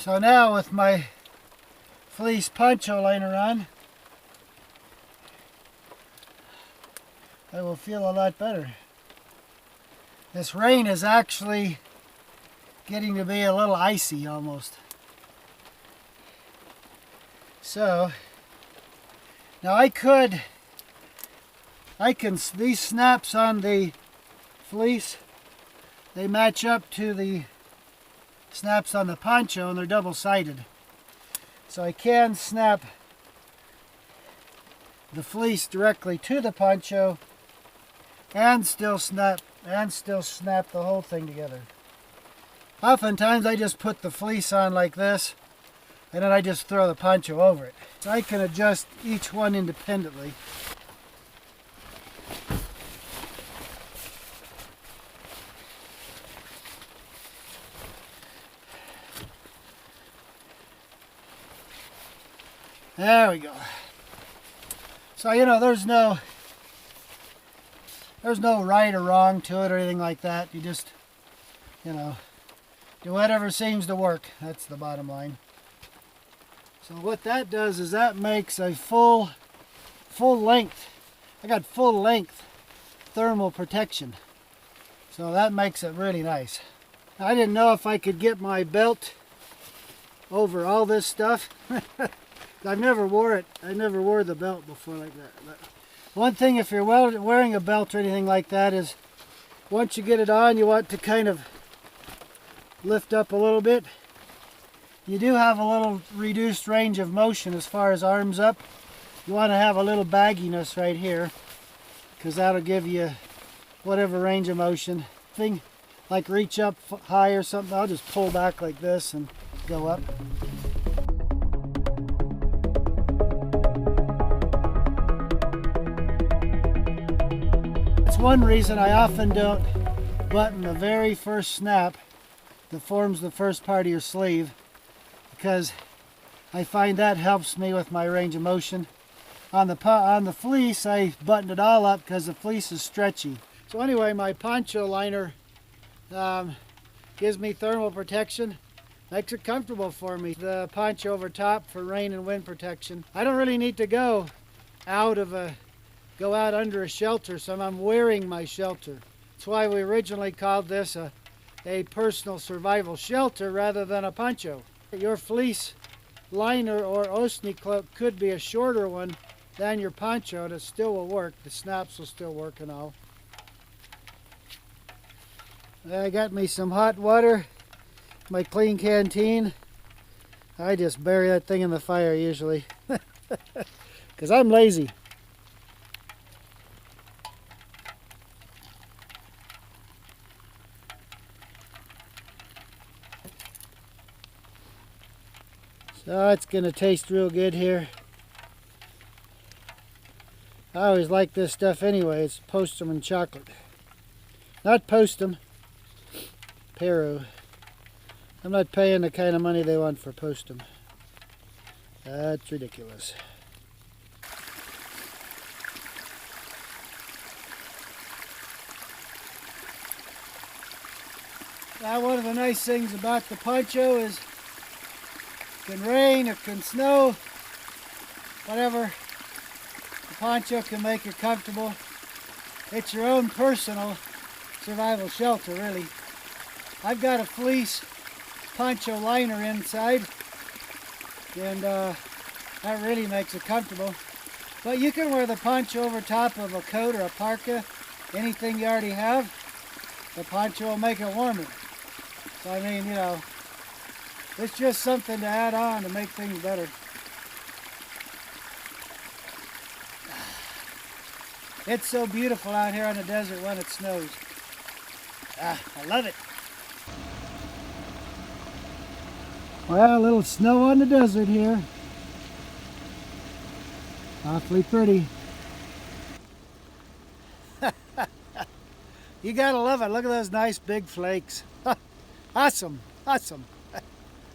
So now with my fleece poncho liner on, I will feel a lot better. This rain is actually getting to be a little icy almost. So now these snaps on the fleece, they match up to the snaps on the poncho and they're double-sided. So I can snap the fleece directly to the poncho and still snap the whole thing together. Oftentimes I just put the fleece on like this and then I just throw the poncho over it. So I can adjust each one independently. There we go. So there's no right or wrong to it or anything like that. You just, do whatever seems to work. That's the bottom line. So what that does is that makes a full length. I got full length thermal protection. So that makes it really nice. I didn't know if I could get my belt over all this stuff. I've never wore it. I never wore the belt before like that. But one thing, if you're wearing a belt or anything like that, is once you get it on, you want to kind of lift up a little bit. You do have a little reduced range of motion as far as arms up. You want to have a little bagginess right here, because that'll give you whatever range of motion. Thing like reach up high or something, I'll just pull back like this and go up. One reason I often don't button the very first snap that forms the first part of your sleeve, because I find that helps me with my range of motion. On the fleece, I button it all up because the fleece is stretchy. So anyway, my poncho liner gives me thermal protection, makes it comfortable for me. The poncho over top for rain and wind protection. I don't really need to go out under a shelter, so I'm wearing my shelter. That's why we originally called this a personal survival shelter rather than a poncho. Your fleece liner or Osni cloak could be a shorter one than your poncho, and it still will work. The snaps will still work and all. I got me some hot water, my clean canteen. I just bury that thing in the fire usually, because I'm lazy. So it's going to taste real good here. I always like this stuff anyway. It's Postum and chocolate. Not Postum, Pero. I'm not paying the kind of money they want for Postum. That's ridiculous. Now, one of the nice things about the poncho is it can rain, it can snow, whatever. The poncho can make you comfortable. It's your own personal survival shelter, really. I've got a fleece poncho liner inside, and that really makes it comfortable. But you can wear the poncho over top of a coat or a parka, anything you already have. The poncho will make it warmer. So I mean, it's just something to add on to make things better. It's so beautiful out here on the desert when it snows. I love it. Well, a little snow on the desert here. Awfully pretty. You gotta love it. Look at those nice big flakes. Awesome, awesome.